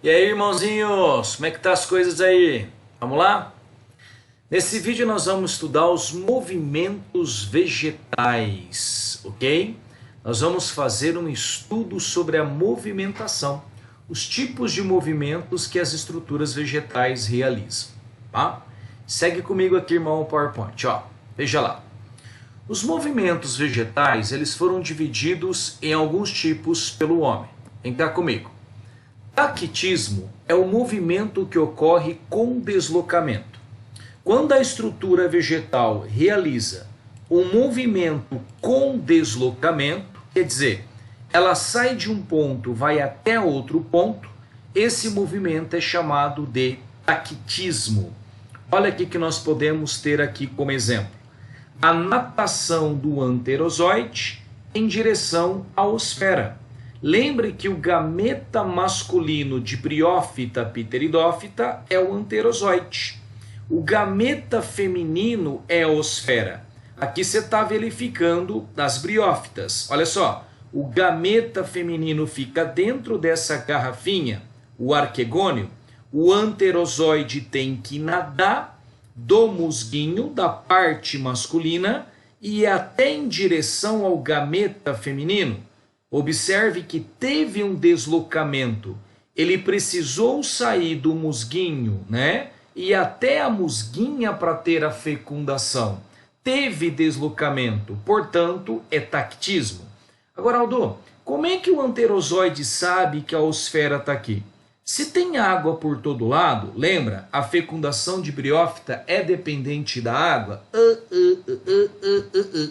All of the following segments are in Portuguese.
E aí, irmãozinhos, como é que tá as coisas aí? Vamos lá? Nesse vídeo nós vamos estudar os movimentos vegetais, ok? Nós vamos fazer um estudo sobre a movimentação, os tipos de movimentos que as estruturas vegetais realizam, tá? Segue comigo aqui, irmão, o PowerPoint, ó. Veja lá. Os movimentos vegetais, eles foram divididos em alguns tipos pelo homem. Vem cá comigo. Tactismo é o movimento que ocorre com deslocamento. Quando a estrutura vegetal realiza um movimento com deslocamento, quer dizer, ela sai de um ponto, vai até outro ponto, esse movimento é chamado de tactismo. Olha aqui que nós podemos ter aqui como exemplo. A natação do anterozoide em direção à osfera. Lembre que o gameta masculino de briófita pteridófita é o anterozoide. O gameta feminino é a osfera. Aqui você está verificando nas briófitas. Olha só, o gameta feminino fica dentro dessa garrafinha, o arquegônio. O anterozoide tem que nadar do musguinho, da parte masculina, e até em direção ao gameta feminino. Observe que teve um deslocamento. Ele precisou sair do musguinho, né? E até a musguinha para ter a fecundação. Teve deslocamento, portanto, é tactismo. Agora, Aldo, como é que o anterozoide sabe que a osfera está aqui? Se tem água por todo lado, lembra, a fecundação de briófita é dependente da água?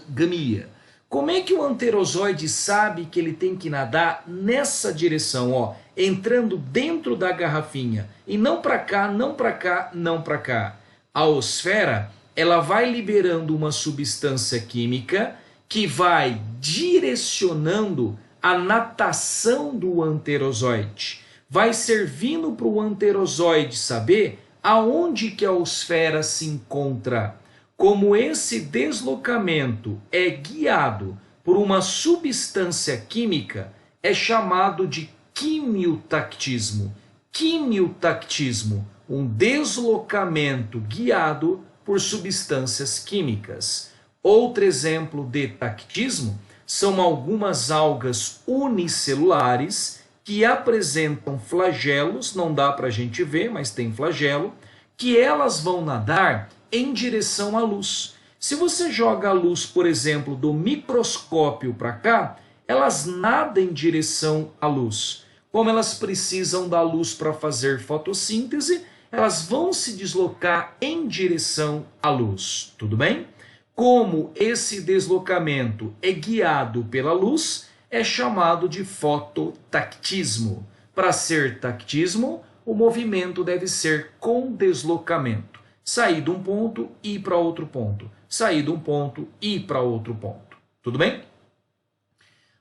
Gamia. Como é que o anterozoide sabe que ele tem que nadar nessa direção, ó, entrando dentro da garrafinha, e não para cá, não para cá, não para cá? A osfera, ela vai liberando uma substância química que vai direcionando a natação do anterozoide. Vai servindo para o anterozoide saber aonde que a osfera se encontra. Como esse deslocamento é guiado por uma substância química, é chamado de quimiotactismo. Quimiotactismo, um deslocamento guiado por substâncias químicas. Outro exemplo de tactismo são algumas algas unicelulares que apresentam flagelos, não dá para a gente ver, mas tem flagelo, que elas vão nadar em direção à luz. Se você joga a luz, por exemplo, do microscópio para cá, elas nadam em direção à luz. Como elas precisam da luz para fazer fotossíntese, elas vão se deslocar em direção à luz. Tudo bem? Como esse deslocamento é guiado pela luz, é chamado de fototactismo. Para ser tactismo, o movimento deve ser com deslocamento. Sair de um ponto e ir para outro ponto. Sair de um ponto e ir para outro ponto. Tudo bem?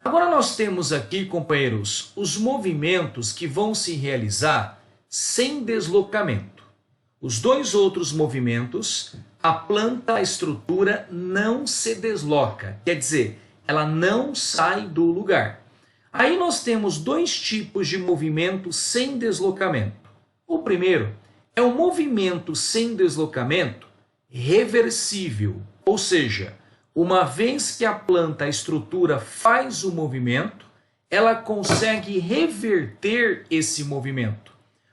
Agora nós temos aqui, companheiros, os movimentos que vão se realizar sem deslocamento. Os dois outros movimentos, a planta, a estrutura não se desloca. Quer dizer, ela não sai do lugar. Aí nós temos dois tipos de movimento sem deslocamento. O primeiro é um movimento sem deslocamento reversível, ou seja, uma vez que a planta, a estrutura faz o movimento, ela consegue reverter esse movimento.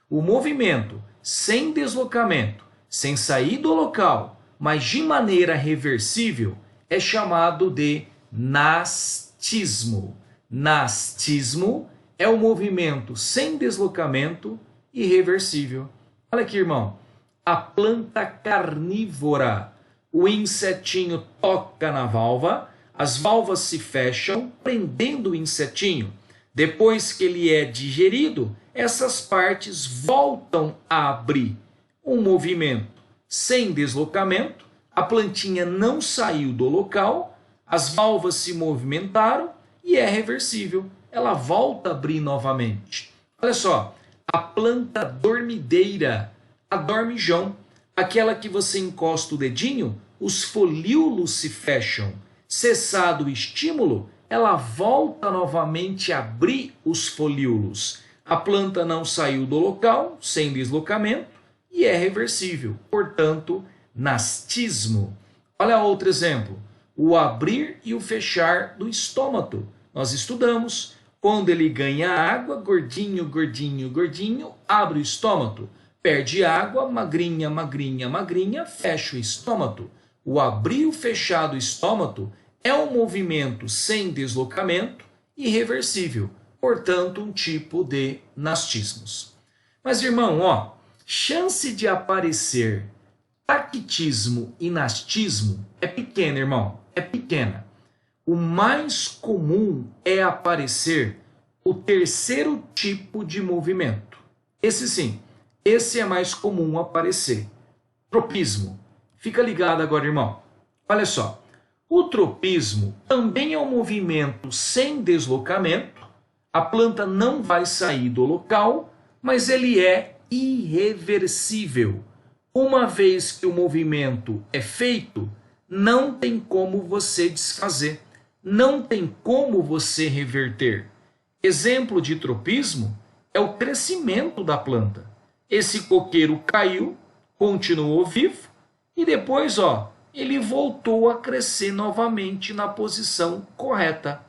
O movimento sem deslocamento, sem sair do local, mas de maneira reversível, é chamado de nastismo. Nastismo é o movimento sem deslocamento e reversível. Olha aqui, irmão, a planta carnívora, o insetinho toca na válvula, as válvulas se fecham, prendendo o insetinho. Depois que ele é digerido, essas partes voltam a abrir. Um movimento sem deslocamento, a plantinha não saiu do local, as válvulas se movimentaram e é reversível. Ela volta a abrir novamente. Olha só. A planta dormideira, a dormijão, aquela que você encosta o dedinho, os folíolos se fecham. Cessado o estímulo, ela volta novamente a abrir os folíolos. A planta não saiu do local, sem deslocamento, e é reversível, portanto, nastismo. Olha outro exemplo, o abrir e o fechar do estômago. Nós estudamos, quando ele ganha água, gordinho, gordinho, gordinho, abre o estômago. Perde água, magrinha, magrinha, magrinha, fecha o estômago. O abrir e o fechar do estômago é um movimento sem deslocamento e reversível, portanto, um tipo de nastismos. Mas, irmão, ó, chance de aparecer taquitismo e nastismo é pequena, irmão, é pequena. O mais comum é aparecer o terceiro tipo de movimento. Esse sim, esse é mais comum aparecer. Tropismo. Fica ligado agora, irmão. Olha só, o tropismo também é um movimento sem deslocamento. A planta não vai sair do local, mas ele é irreversível. Uma vez que o movimento é feito, não tem como você desfazer, não tem como você reverter. Exemplo de tropismo é o crescimento da planta. Esse coqueiro caiu, continuou vivo e depois, ó, ele voltou a crescer novamente na posição correta.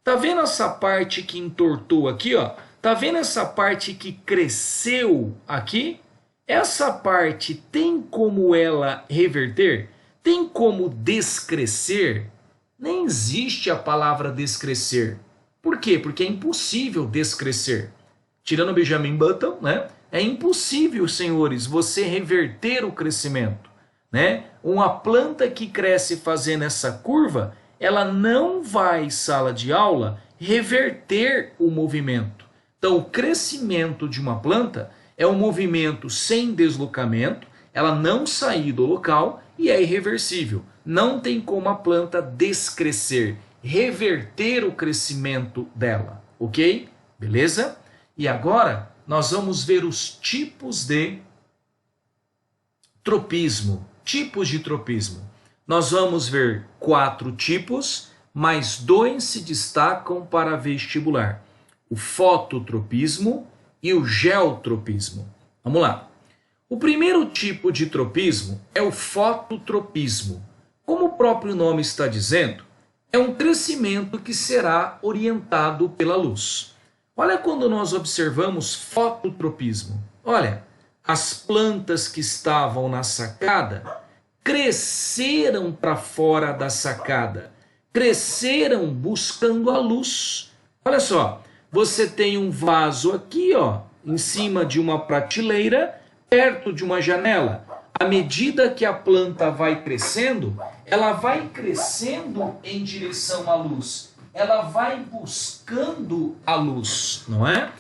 Tá vendo essa parte que entortou aqui, ó? Tá vendo essa parte que cresceu aqui? Essa parte tem como ela reverter? Tem como descrescer? Nem existe a palavra descrescer. Por quê? Porque é impossível descrescer. Tirando Benjamin Button, né? É impossível, senhores, você reverter o crescimento, né? Uma planta que cresce fazendo essa curva, ela não vai, sala de aula, reverter o movimento. Então, o crescimento de uma planta é um movimento sem deslocamento, ela não sair do local e é irreversível. Não tem como a planta descrescer, reverter o crescimento dela, ok? Beleza? E agora nós vamos ver os tipos de tropismo. Tipos de tropismo. Nós vamos ver 4 tipos, mas 2 se destacam para vestibular. O fototropismo e o geotropismo. Vamos lá. O primeiro tipo de tropismo é o fototropismo. Como o próprio nome está dizendo, é um crescimento que será orientado pela luz. Olha quando nós observamos fototropismo. Olha, as plantas que estavam na sacada cresceram para fora da sacada, cresceram buscando a luz. Olha só, você tem um vaso aqui, ó, em cima de uma prateleira, perto de uma janela. À medida que a planta vai crescendo, ela vai crescendo em direção à luz. Ela vai buscando a luz, não é?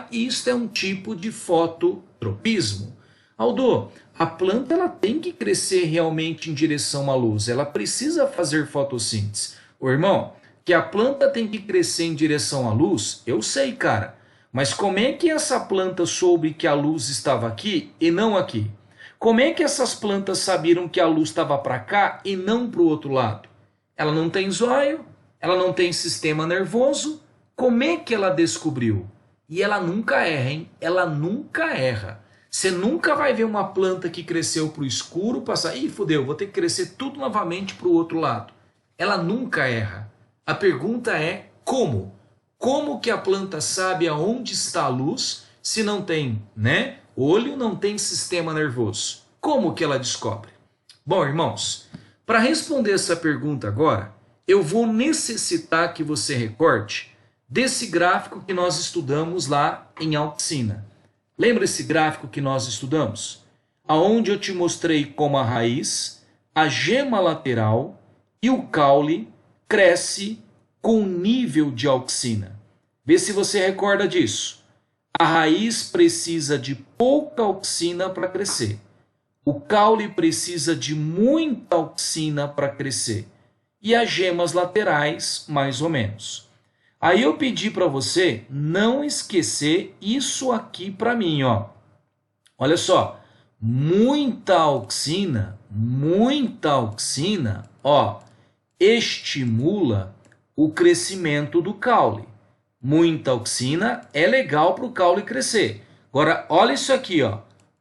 Isto é um tipo de fototropismo. Aldo, a planta ela tem que crescer realmente em direção à luz. Ela precisa fazer fotossíntese. Ô irmão, que a planta tem que crescer em direção à luz, eu sei, cara. Mas como é que essa planta soube que a luz estava aqui e não aqui? Como é que essas plantas sabiam que a luz estava para cá e não para o outro lado? Ela não tem zóio, ela não tem sistema nervoso. Como é que ela descobriu? E ela nunca erra, hein? Ela nunca erra. Você nunca vai ver uma planta que cresceu para o escuro, passar, ih, fudeu, vou ter que crescer tudo novamente para o outro lado. Ela nunca erra. A pergunta é como? Como que a planta sabe aonde está a luz se não tem, né? Olho, não tem sistema nervoso. Como que ela descobre? Bom, irmãos, para responder essa pergunta agora, eu vou necessitar que você recorde desse gráfico que nós estudamos lá em Auxina. Lembra esse gráfico que nós estudamos? Aonde eu te mostrei como a raiz, a gema lateral e o caule cresce com nível de auxina. Vê se você recorda disso. A raiz precisa de pouca auxina para crescer. O caule precisa de muita auxina para crescer. E as gemas laterais, mais ou menos. Aí eu pedi para você não esquecer isso aqui para mim, ó. Olha só, muita auxina, ó, estimula o crescimento do caule. Muita auxina é legal para o caule crescer. Agora, olha isso aqui, ó.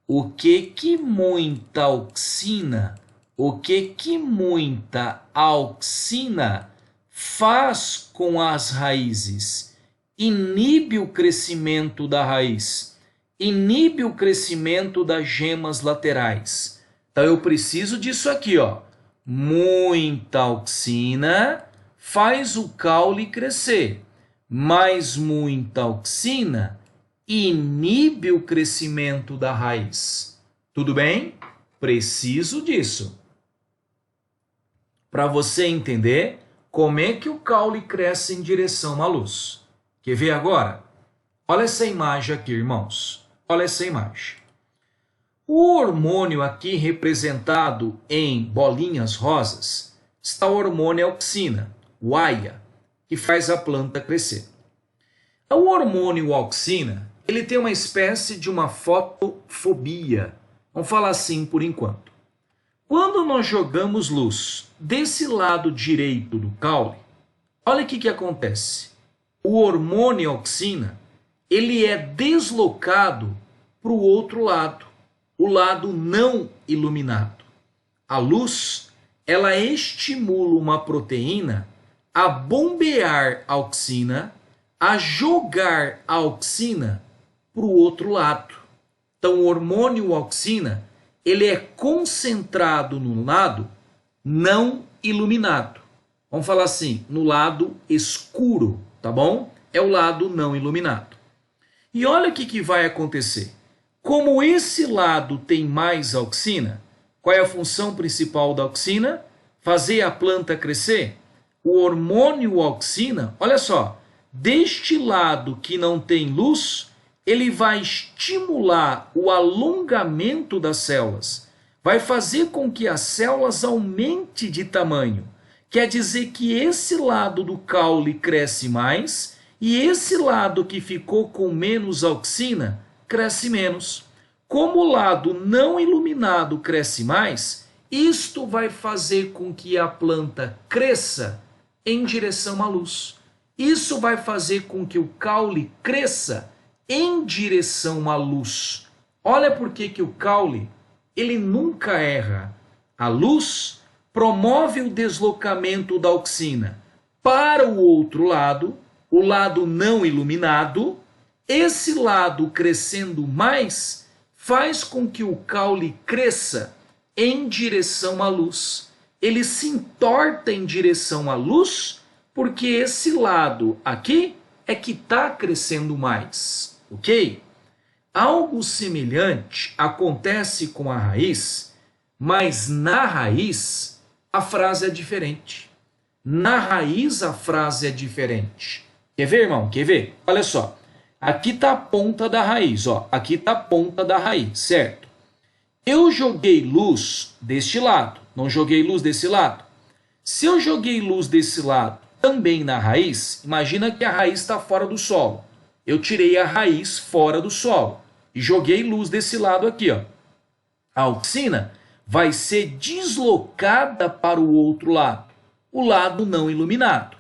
O que muita auxina, muita auxina faz com as raízes? Inibe o crescimento da raiz, inibe o crescimento das gemas laterais. Então eu preciso disso aqui, ó. Muita auxina faz o caule crescer, mas muita auxina inibe o crescimento da raiz. Tudo bem? Preciso disso. Para você entender como é que o caule cresce em direção à luz. Quer ver agora? Olha essa imagem aqui, irmãos. Olha essa imagem. O hormônio aqui representado em bolinhas rosas está o hormônio auxina, o AIA, que faz a planta crescer. O hormônio auxina, ele tem uma espécie de uma fotofobia. Vamos falar assim por enquanto. Quando nós jogamos luz desse lado direito do caule, olha o que acontece. O hormônio auxina, ele é deslocado para o outro lado, o lado não iluminado. A luz, ela estimula uma proteína a bombear a auxina, a jogar a auxina para o outro lado. Então, o hormônio auxina, ele é concentrado no lado não iluminado. Vamos falar assim, no lado escuro, tá bom? É o lado não iluminado. E olha o que vai acontecer. Como esse lado tem mais auxina, qual é a função principal da auxina? Fazer a planta crescer. O hormônio auxina, olha só, deste lado que não tem luz, ele vai estimular o alongamento das células, vai fazer com que as células aumentem de tamanho. Quer dizer que esse lado do caule cresce mais e esse lado que ficou com menos auxina cresce menos. Como o lado não iluminado cresce mais, isto vai fazer com que a planta cresça em direção à luz. Isso vai fazer com que o caule cresça em direção à luz. Olha por que o caule, ele nunca erra. A luz promove o deslocamento da auxina para o outro lado, o lado não iluminado. Esse lado crescendo mais faz com que o caule cresça em direção à luz. Ele se entorta em direção à luz porque esse lado aqui é que está crescendo mais, ok? Algo semelhante acontece com a raiz, mas na raiz a frase é diferente. Na raiz a frase é diferente. Quer ver, irmão? Quer ver? Olha só. Aqui está a ponta da raiz, ó. Aqui está a ponta da raiz, certo? Eu joguei luz deste lado, não joguei luz desse lado. Se eu joguei luz desse lado também na raiz, imagina que a raiz está fora do solo. Eu tirei a raiz fora do solo e joguei luz desse lado aqui, ó. A auxina vai ser deslocada para o outro lado, o lado não iluminado.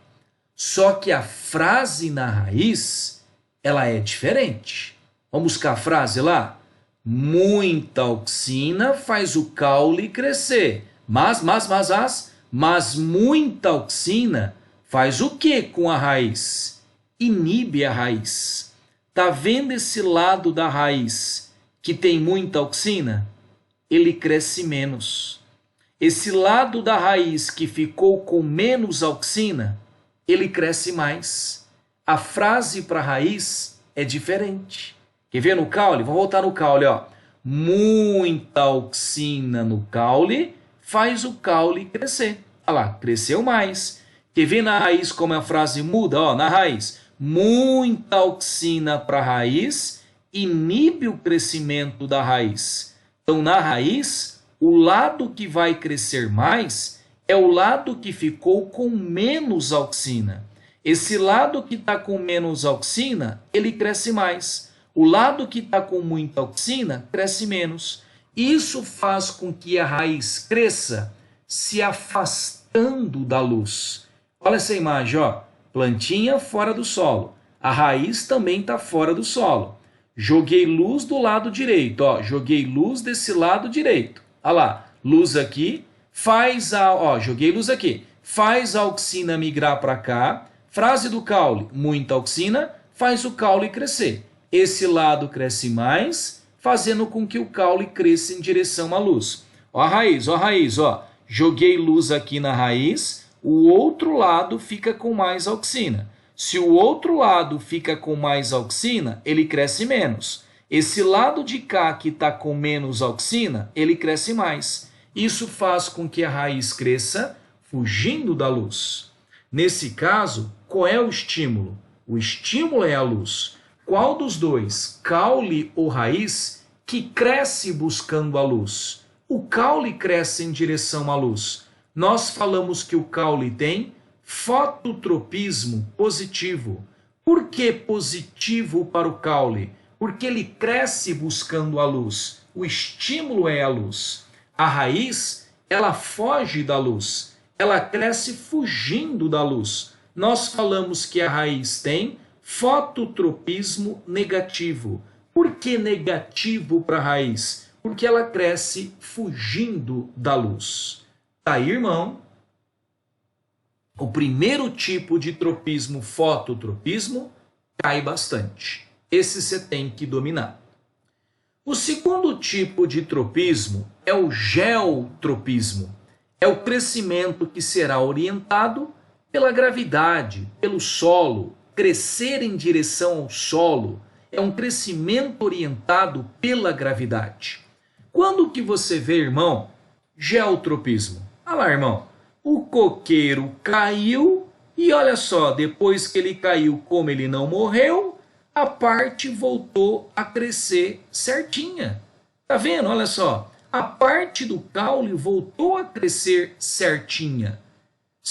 Só que a frase na raiz, ela é diferente. Vamos buscar a frase lá? Muita auxina faz o caule crescer. Mas muita auxina faz o que com a raiz? Inibe a raiz. Tá vendo esse lado da raiz que tem muita auxina? Ele cresce menos. Esse lado da raiz que ficou com menos auxina, ele cresce mais. A frase para a raiz é diferente. Quer ver no caule? Vamos voltar no caule, ó. Muita auxina no caule faz o caule crescer. Olha lá, cresceu mais. Quer ver na raiz como a frase muda? Ó, na raiz, muita auxina para a raiz inibe o crescimento da raiz. Então, na raiz, o lado que vai crescer mais é o lado que ficou com menos auxina. Esse lado que está com menos auxina, ele cresce mais. O lado que está com muita auxina, cresce menos. Isso faz com que a raiz cresça se afastando da luz. Olha essa imagem, ó. Plantinha fora do solo. A raiz também está fora do solo. Joguei luz do lado direito, ó, joguei luz desse lado direito. Olha lá, luz aqui, joguei luz aqui. Faz a auxina migrar para cá. Frase do caule, muita auxina faz o caule crescer. Esse lado cresce mais, fazendo com que o caule cresça em direção à luz. Ó a raiz, ó a raiz, ó. Joguei luz aqui na raiz, o outro lado fica com mais auxina. Se o outro lado fica com mais auxina, ele cresce menos. Esse lado de cá que está com menos auxina, ele cresce mais. Isso faz com que a raiz cresça fugindo da luz. Nesse caso, qual é o estímulo? O estímulo é a luz. Qual dos dois, caule ou raiz, que cresce buscando a luz? O caule cresce em direção à luz. Nós falamos que o caule tem fototropismo positivo. Por que positivo para o caule? Porque ele cresce buscando a luz. O estímulo é a luz. A raiz, ela foge da luz. Ela cresce fugindo da luz. Nós falamos que a raiz tem fototropismo negativo. Por que negativo para a raiz? Porque ela cresce fugindo da luz. Tá aí, irmão? O primeiro tipo de tropismo, fototropismo, cai bastante. Esse você tem que dominar. O segundo tipo de tropismo é o geotropismo. É o crescimento que será orientado pela gravidade, pelo solo, crescer em direção ao solo. É um crescimento orientado pela gravidade. Quando que você vê, irmão, geotropismo? Olha lá, irmão, o coqueiro caiu e olha só, depois que ele caiu, como ele não morreu, a parte voltou a crescer certinha. Tá vendo? Olha só, a parte do caule voltou a crescer certinha.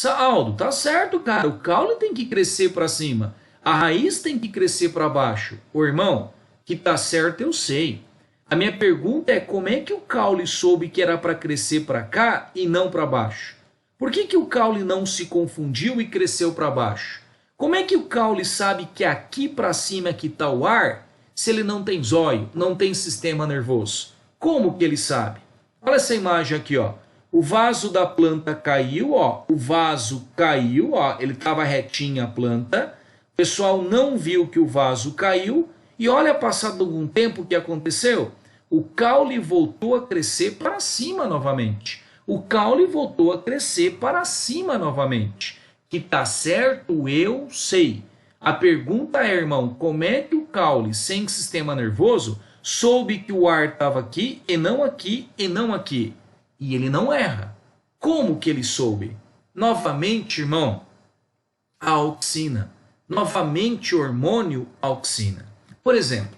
Aldo, tá certo, cara, o caule tem que crescer para cima, a raiz tem que crescer para baixo. Ô, irmão, que tá certo eu sei. A minha pergunta é como é que o caule soube que era para crescer para cá e não para baixo? Por que o caule não se confundiu e cresceu para baixo? Como é que o caule sabe que aqui para cima é que está o ar, se ele não tem zóio, não tem sistema nervoso? Como que ele sabe? Olha essa imagem aqui, ó. O vaso da planta caiu, ó. O vaso caiu, ó. Ele estava retinho a planta. O pessoal não viu que o vaso caiu. E olha, passado algum tempo, o que aconteceu? O caule voltou a crescer para cima novamente. O caule voltou a crescer para cima novamente. Que tá certo, eu sei. A pergunta é, irmão, como é que o caule, sem sistema nervoso, soube que o ar estava aqui e não aqui e não aqui? E ele não erra. Como que ele soube? Novamente, irmão, a auxina. Novamente, o hormônio auxina. Por exemplo,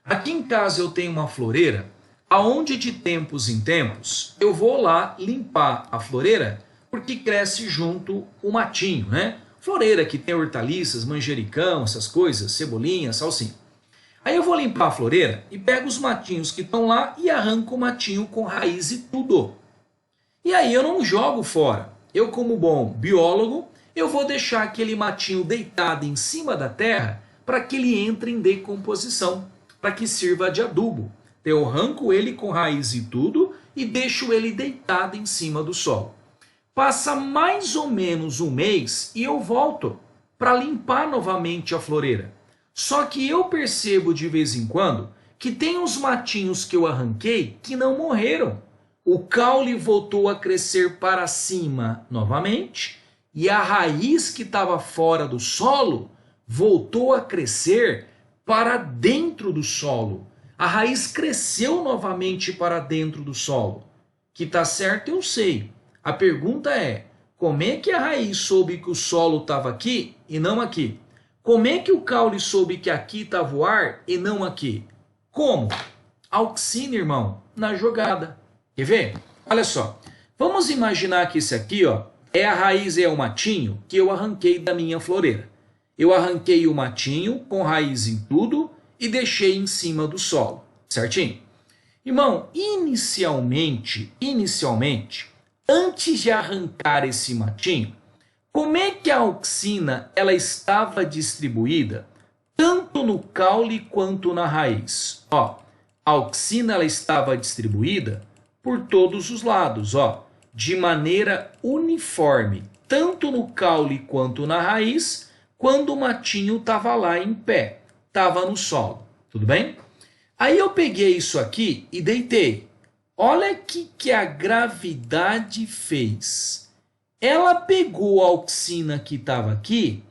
aqui em casa eu tenho uma floreira, aonde de tempos em tempos eu vou lá limpar a floreira, porque cresce junto o matinho, né? Floreira que tem hortaliças, manjericão, essas coisas, cebolinha, salsinha. Aí eu vou limpar a floreira e pego os matinhos que estão lá e arranco o matinho com raiz e tudo. E aí eu não jogo fora. Eu, como bom biólogo, eu vou deixar aquele matinho deitado em cima da terra para que ele entre em decomposição, para que sirva de adubo. Eu arranco ele com raiz e tudo e deixo ele deitado em cima do solo. Passa mais ou menos um mês e eu volto para limpar novamente a floreira. Só que eu percebo de vez em quando que tem uns matinhos que eu arranquei que não morreram. O caule voltou a crescer para cima novamente e a raiz que estava fora do solo voltou a crescer para dentro do solo. A raiz cresceu novamente para dentro do solo. Que está certo, eu sei. A pergunta é, como é que a raiz soube que o solo estava aqui e não aqui? Como é que o caule soube que aqui estava o ar e não aqui? Como? Auxina, irmão, na jogada. Quer ver? Olha só. Vamos imaginar que esse aqui, ó, é a raiz, é o matinho que eu arranquei da minha floreira. Eu arranquei o matinho com raiz em tudo e deixei em cima do solo, certinho? Irmão, inicialmente, antes de arrancar esse matinho, como é que a auxina ela estava distribuída tanto no caule quanto na raiz. Ó, a auxina ela estava distribuída por todos os lados, ó, de maneira uniforme, tanto no caule quanto na raiz, quando o matinho estava lá em pé, estava no solo, tudo bem? Aí eu peguei isso aqui e deitei. Olha o que a gravidade fez. Ela pegou a auxina que estava aqui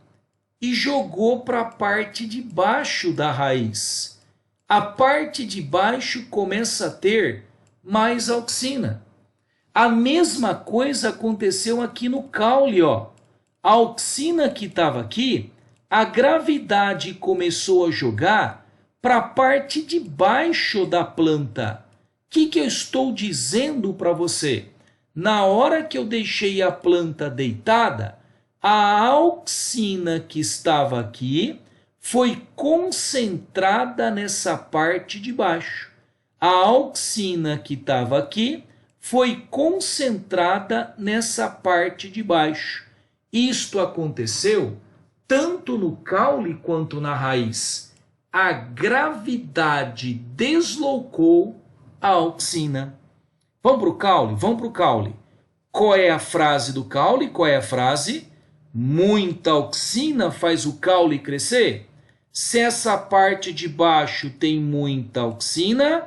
e jogou para a parte de baixo da raiz. A parte de baixo começa a ter mais auxina. A mesma coisa aconteceu aqui no caule, ó. A auxina que estava aqui, a gravidade começou a jogar para a parte de baixo da planta. O que eu estou dizendo para você? Na hora que eu deixei a planta deitada, a auxina que estava aqui foi concentrada nessa parte de baixo. A auxina que estava aqui foi concentrada nessa parte de baixo. Isto aconteceu tanto no caule quanto na raiz. A gravidade deslocou a auxina. Vamos para o caule? Vamos para o caule. Qual é a frase do caule? Qual é a frase? Muita auxina faz o caule crescer? Se essa parte de baixo tem muita auxina,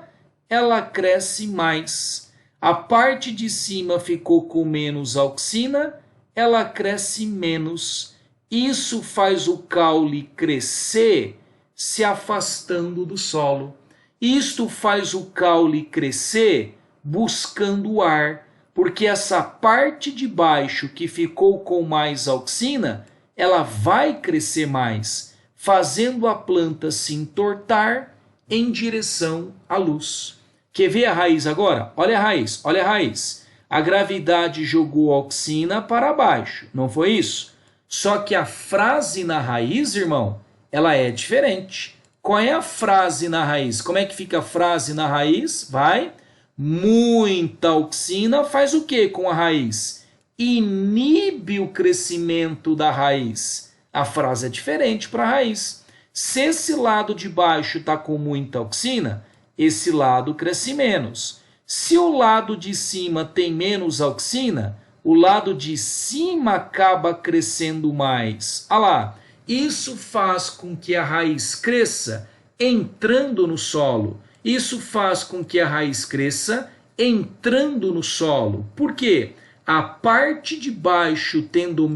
ela cresce mais. A parte de cima ficou com menos auxina, ela cresce menos. Isso faz o caule crescer se afastando do solo. Isto faz o caule crescer buscando o ar, porque essa parte de baixo que ficou com mais auxina, ela vai crescer mais, fazendo a planta se entortar em direção à luz. Quer ver a raiz agora? Olha a raiz, olha a raiz. A gravidade jogou a auxina para baixo, não foi isso? Só que a frase na raiz, irmão, ela é diferente. Qual é a frase na raiz? Como é que fica a frase na raiz? Vai. Muita auxina faz o que com a raiz? Inibe o crescimento da raiz. A frase é diferente para a raiz. Se esse lado de baixo está com muita auxina, esse lado cresce menos. Se o lado de cima tem menos auxina, o lado de cima acaba crescendo mais. Olha lá. Isso faz com que a raiz cresça entrando no solo. Isso faz com que a raiz cresça entrando no solo. Por quê? A parte de baixo tendo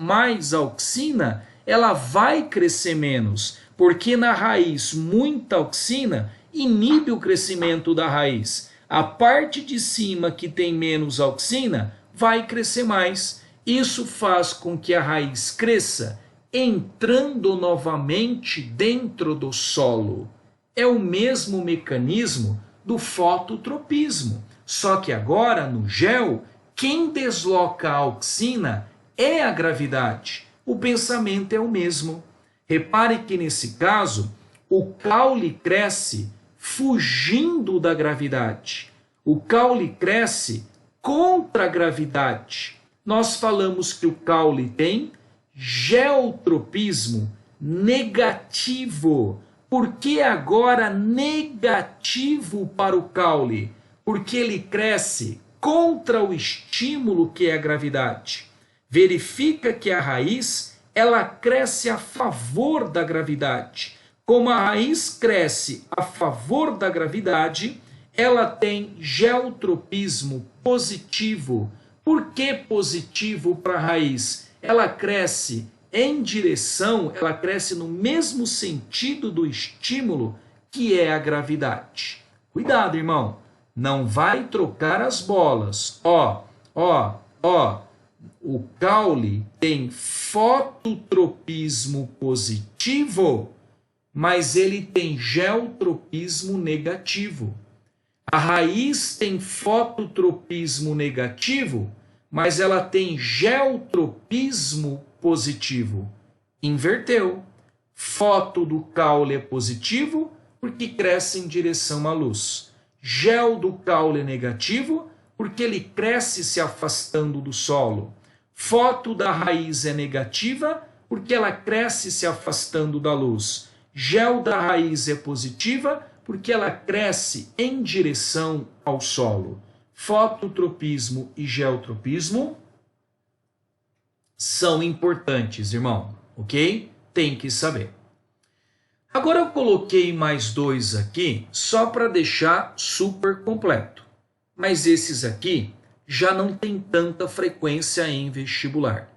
mais auxina, ela vai crescer menos. Porque na raiz muita auxina inibe o crescimento da raiz. A parte de cima que tem menos auxina vai crescer mais. Isso faz com que a raiz cresça entrando novamente dentro do solo. É o mesmo mecanismo do fototropismo, só que agora no gel, quem desloca a auxina é a gravidade. O pensamento é o mesmo. Repare que nesse caso, o caule cresce fugindo da gravidade. O caule cresce contra a gravidade. Nós falamos que o caule tem geotropismo negativo. Por que agora negativo para o caule? Porque ele cresce contra o estímulo que é a gravidade. Verifica que a raiz, ela cresce a favor da gravidade. Como a raiz cresce a favor da gravidade, ela tem geotropismo positivo. Por que positivo para a raiz? Ela cresce em direção, ela cresce no mesmo sentido do estímulo que é a gravidade. Cuidado, irmão, não vai trocar as bolas. Ó, o caule tem fototropismo positivo, mas ele tem geotropismo negativo. A raiz tem fototropismo negativo, mas ela tem geotropismo positivo. Inverteu. Foto do caule é positivo porque cresce em direção à luz. Gel do caule é negativo porque ele cresce se afastando do solo. Foto da raiz é negativa porque ela cresce se afastando da luz. Gel da raiz é positiva, porque ela cresce em direção ao solo. Fototropismo e geotropismo são importantes, irmão, ok? Tem que saber. Agora eu coloquei mais dois aqui só para deixar super completo. Mas esses aqui já não tem tanta frequência em vestibular.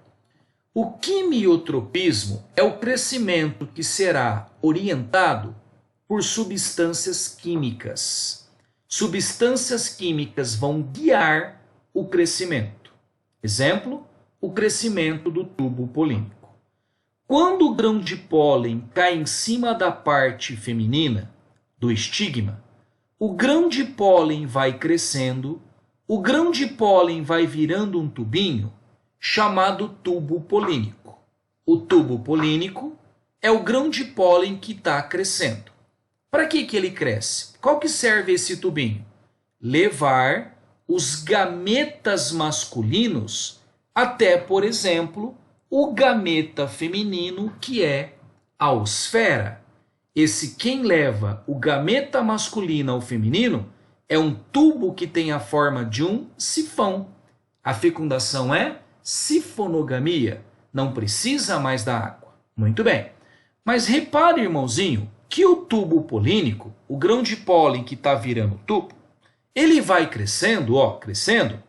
O quimiotropismo é o crescimento que será orientado por substâncias químicas. Substâncias químicas vão guiar o crescimento. Exemplo, o crescimento do tubo polínico. Quando o grão de pólen cai em cima da parte feminina, do estigma, o grão de pólen vai crescendo, o grão de pólen vai virando um tubinho chamado tubo polínico. O tubo polínico é o grão de pólen que está crescendo. Para que ele cresce? Qual que serve esse tubinho? Levar os gametas masculinos até, por exemplo, o gameta feminino, que é a osfera. Quem leva o gameta masculino ao feminino é um tubo que tem a forma de um sifão. A fecundação é sifonogamia. Não precisa mais da água. Muito bem. Mas repare, irmãozinho, que o tubo polínico, o grão de pólen que está virando tubo, ele vai crescendo, ó, crescendo.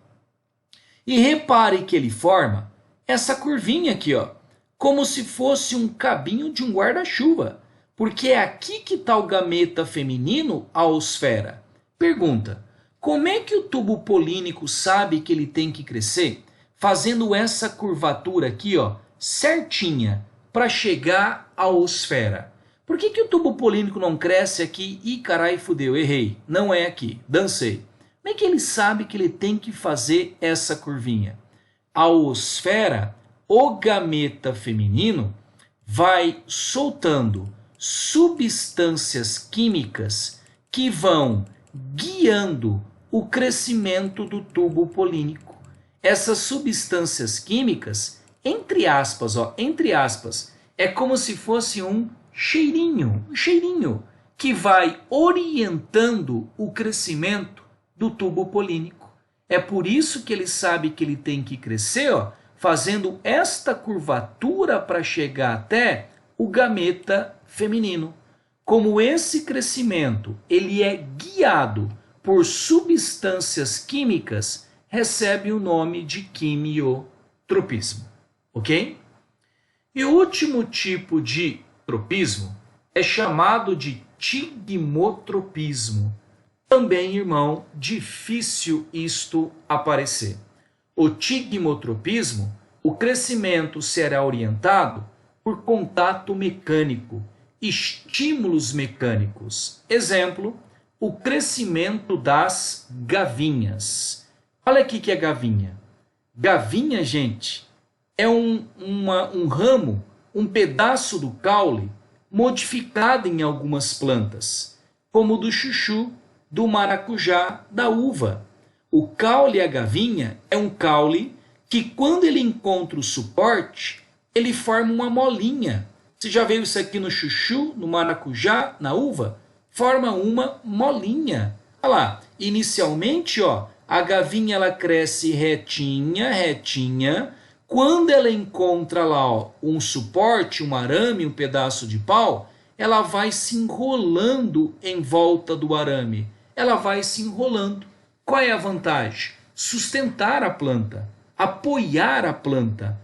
E repare que ele forma essa curvinha aqui, ó, como se fosse um cabinho de um guarda-chuva, porque é aqui que está o gameta feminino, a osfera. Pergunta, como é que o tubo polínico sabe que ele tem que crescer? Fazendo essa curvatura aqui, ó, certinha, para chegar à osfera. Por que o tubo polínico não cresce aqui? Ih, carai, fudeu, errei. Não é aqui, dancei. Como é que ele sabe que ele tem que fazer essa curvinha? A osfera, o gameta feminino, vai soltando substâncias químicas que vão guiando o crescimento do tubo polínico. Essas substâncias químicas, entre aspas, é como se fosse um cheirinho que vai orientando o crescimento do tubo polínico. É por isso que ele sabe que ele tem que crescer, ó, fazendo esta curvatura para chegar até o gameta feminino. Como esse crescimento ele é guiado por substâncias químicas, recebe o nome de quimiotropismo, ok? E o último tipo de tropismo é chamado de tigmotropismo. Também, irmão, difícil isto aparecer. O tigmotropismo, o crescimento será orientado por contato mecânico, estímulos mecânicos. Exemplo, o crescimento das gavinhas. Olha aqui que é gavinha. Gavinha, gente, é um ramo, um pedaço do caule modificado em algumas plantas, como o do chuchu, do maracujá, da uva. O caule, a gavinha, é um caule que quando ele encontra o suporte, ele forma uma molinha. Você já viu isso aqui no chuchu, no maracujá, na uva? Forma uma molinha. Olha lá, inicialmente, ó, a gavinha ela cresce retinha. Quando ela encontra lá, ó, um suporte, um arame, um pedaço de pau, ela vai se enrolando em volta do arame. Ela vai se enrolando. Qual é a vantagem? Sustentar a planta, apoiar a planta.